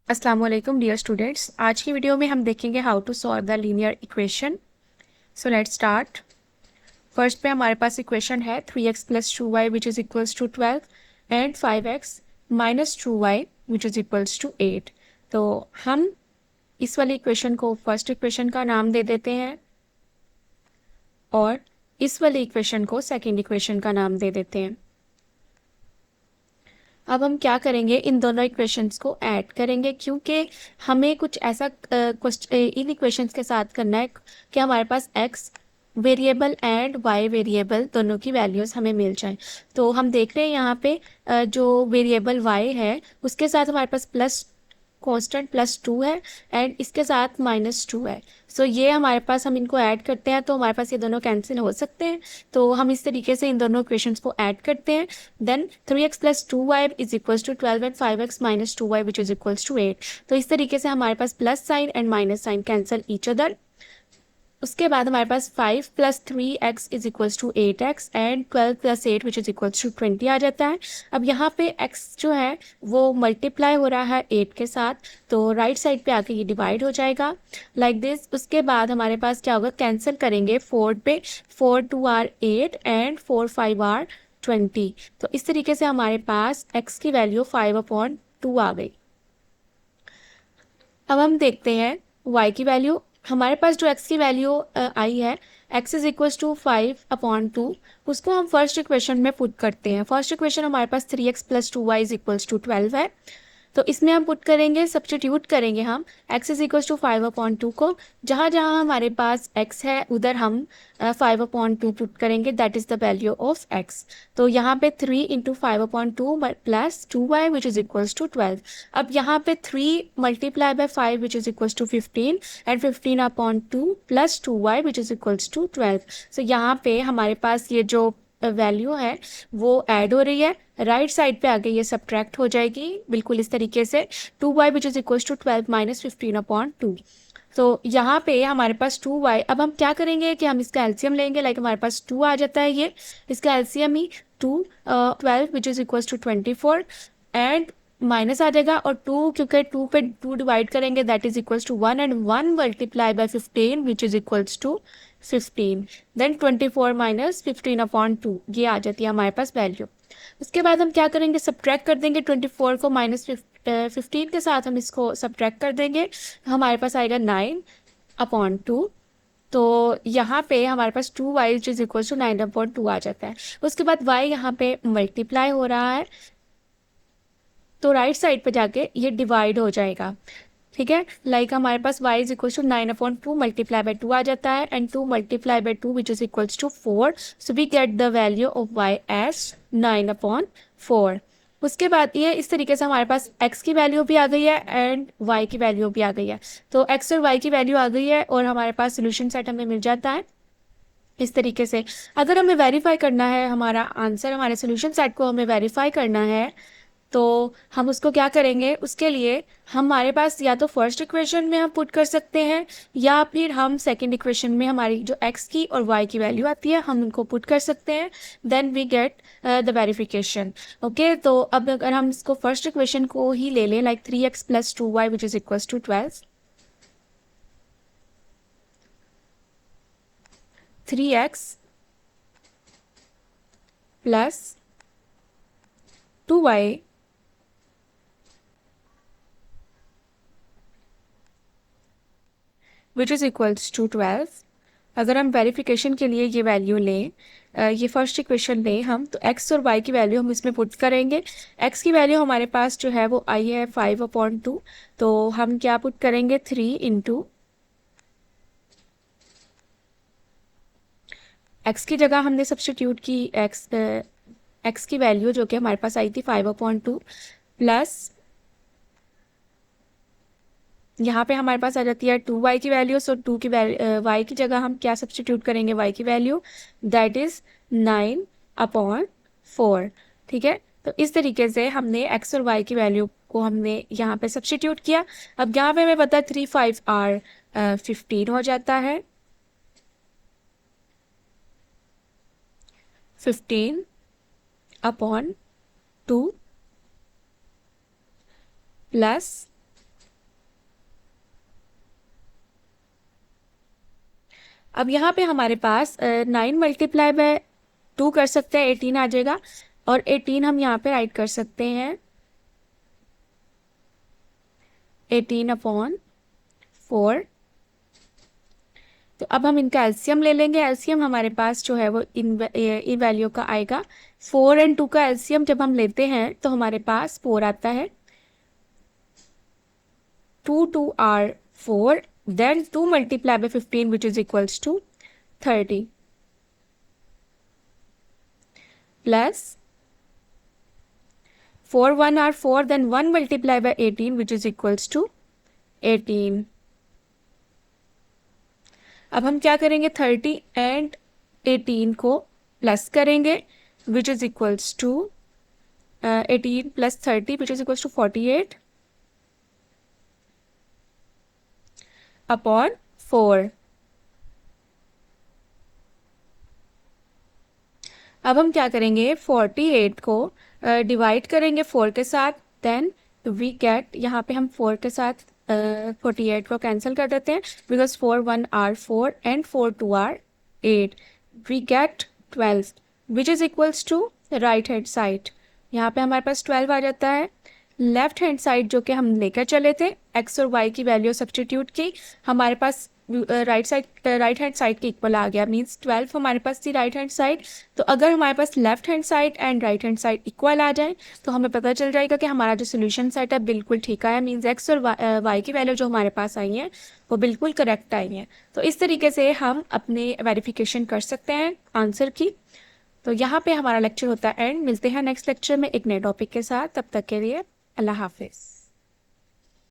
अस्सलाम वालेकुम dear students. आज की वीडियो में हम देखेंगे how to solve the linear equation. So let's start. First पे हमारे पास इक्वेशन है 3x plus 2y which is equals to 12 and 5x minus 2y which is equals to 8। तो हम इस वाली इक्वेशन को फर्स्ट इक्वेशन का नाम दे देते हैं और इस वाली इक्वेशन को सेकेंड इक्वेशन का नाम दे देते हैं। अब हम क्या करेंगे, इन दोनों इक्वेशंस को ऐड करेंगे क्योंकि हमें कुछ ऐसा इन इक्वेशंस के साथ करना है कि हमारे पास x variable and y variable दोनों की वैल्यूज़ हमें मिल जाए। तो हम देख रहे हैं यहाँ पे जो वेरिएबल y है उसके साथ हमारे पास प्लस कांस्टेंट +2 है एंड इसके साथ -2 है। सो ये हमारे पास, हम इनको ऐड करते हैं तो हमारे पास ये दोनों कैंसिल हो सकते हैं। तो हम इस तरीके से इन दोनों इक्वेशंस को ऐड करते हैं। Then 3x plus 2y is equals to 12 and 5x minus 2y which is equals to 8। तो इस तरीके से हमारे पास plus sign and minus sign cancel each other. उसके बाद हमारे पास 5 plus 3x is equals to 8x and 12 plus 8 which is equals to 20 आ जाता है। अब यहाँ पे x जो है वो मल्टीप्लाई हो रहा है 8 के साथ, तो राइट साइड पे आके ये डिवाइड हो जाएगा लाइक दिस। उसके बाद हमारे पास क्या होगा, कैंसिल करेंगे 4 पे, 4 2 आर 8 एंड 4 5 आर 20। तो इस तरीके से हमारे पास x की वैल्यू 5/2 आ गई। अब हम देखते हैं y की वैल्यू। हमारे पास जो x की वैल्यू आई है, x इज इक्वल्स टू 5/2, उसको हम फर्स्ट इक्वेशन में पुट करते हैं। फर्स्ट इक्वेशन हमारे पास 3x plus 2y is equals to 12 है। तो इसमें हम पुट करेंगे, सब्स्टिट्यूट करेंगे हम x इज इक्वल्स टू 5/2 को। जहाँ जहाँ हमारे पास x है उधर हम 5/2 पुट करेंगे, that is the value of x। तो यहाँ पे 3 into 5/2 plus 2y which is equals to 12। अब यहाँ पे 3 multiply by 5 which is equals to 15 and 15/2 plus 2y which is equals to 12। So यहाँ पे हमारे पास ये जो वैल्यू है वो ऐड हो रही है, राइट साइड पे आगे ये सब्ट्रैक्ट हो जाएगी बिल्कुल इस तरीके से। 2y which is equals to 12 minus 15/2। तो यहाँ पे हमारे पास 2y, अब हम क्या करेंगे कि हम इसका एलसीएम लेंगे। लाइक हमारे पास 2 आ जाता है, ये इसका एलसीएम ही 2 12 which is equals to 24 and minus आ जाएगा, और 2 क्योंकि 2 पे 2 डिवाइड करेंगे that is equals to 1 and 1 multiply by 15 which is equals to 15। Then 24 minus 15/2, ये आ जाती है हमारे पास वैल्यू। उसके बाद हम क्या करेंगे, सब्ट्रैक्ट कर देंगे 24 को माइनस 15 के साथ, हम इसको सब्ट्रैक्ट कर देंगे, हमारे पास आएगा 9/2। तो यहाँ पे हमारे पास 2y इज इक्वल टू 9/2 आ जाता है। उसके बाद y यहाँ पे मल्टीप्लाई हो रहा है तो राइट साइड पे जाके ये डिवाइड हो जाएगा। ठीक है, लाइक हमारे पास y is equal to 9/2 multiply by 2 आ जाता है and 2 multiply by 2 which is equals to 4। So we get the value of y as 9/4। उसके बाद ये इस तरीके से हमारे पास x की वैल्यू भी आ गई है एंड y की वैल्यू भी आ गई है। तो x और y की वैल्यू आ गई है और हमारे पास सोल्यूशन सेट हमें मिल जाता है इस तरीके से। अगर हमें वेरीफाई करना है हमारा आंसर, हमारे सोल्यूशन सेट को हमें वेरीफाई करना है, तो हम उसको क्या करेंगे, उसके लिए हमारे पास या तो फर्स्ट इक्वेशन में हम पुट कर सकते हैं या फिर हम सेकंड इक्वेशन में हमारी जो x की और y की वैल्यू आती है हम उनको पुट कर सकते हैं। Then we get the verification. Okay, तो अब अगर हम इसको फर्स्ट इक्वेशन को ही ले लें, like 3x plus 2y which is equals to 12, 3x plus 2y which is equals to 12। अगर हम वेरिफिकेशन के लिए ये वैल्यू लें, ये फर्स्ट इक्वेशन लें हम, तो x और y की वैल्यू हम इसमें पुट करेंगे। x की वैल्यू हमारे पास जो है वो आई है 5/2, तो हम क्या पुट करेंगे, 3 इंटू x की जगह हमने सब्सटीट्यूट की x की वैल्यू जो कि हमारे पास आई थी 5/2 प्लस यहाँ पे हमारे पास आ जाती है 2y की वैल्यू। सो 2 की y की जगह हम क्या सब्सटीट्यूट करेंगे, y की वैल्यू दैट इज 9/4। ठीक है, तो इस तरीके से हमने x और y की वैल्यू को हमने यहाँ पे सब्सटीट्यूट किया। अब यहाँ पे हमें पता है 3 5 r 15 हो जाता है, 15/2 प्लस अब यहाँ पे हमारे पास 9 मल्टीप्लाई बाय 2 कर सकते हैं, 18 आ जाएगा, और 18 हम यहाँ पे राइट कर सकते हैं 18/4। तो अब हम इनका एलसीएम ले लेंगे। एलसीएम हमारे पास जो है वो इन वैल्यू का आएगा। 4 और 2 का एलसीएम जब हम लेते हैं तो हमारे पास 4 आता है। 2 2 are 4, then 2 multiplied by 15 which is equals to 30 plus 4 1 are 4, then 1 multiplied by 18 which is equals to 18। अब हम क्या करेंगे, 30 एंड 18 को प्लस करेंगे which is equals to 18 plus 30 which is equals to 48 upon 4। अब हम क्या करेंगे, 48 को डिवाइड करेंगे 4 के साथ, देन वी गेट, यहाँ पे हम 4 के साथ 48 को कैंसिल कर देते हैं, because 4 1 are 4 and 4 2 are 8, we get 12 which is equals to right hand side. यहाँ पे हमारे पास 12 आ जाता है। लेफ्ट हैंड साइड जो कि हम लेकर चले थे, एक्स और वाई की वैल्यू सब्सटीट्यूट की, हमारे पास राइट हैंड साइड के इक्वल आ गया, मीन्स 12 हमारे पास थी राइट हैंड साइड। तो अगर हमारे पास left hand side and right hand side equal आ जाए तो हमें पता चल जाएगा कि हमारा जो सोल्यूशन सेट है बिल्कुल ठीक आया, मीन्स एक्स और वाई की वैल्यू जो हमारे पास आई है वो बिल्कुल करेक्ट आई है। तो इस तरीके से हम अपने वेरिफिकेशन कर सकते हैं आंसर की। तो यहाँ पे हमारा लेक्चर होता है एंड। मिलते हैं नेक्स्ट लेक्चर में एक नए टॉपिक के साथ, तब तक के लिए अल्लाह हाफिज़।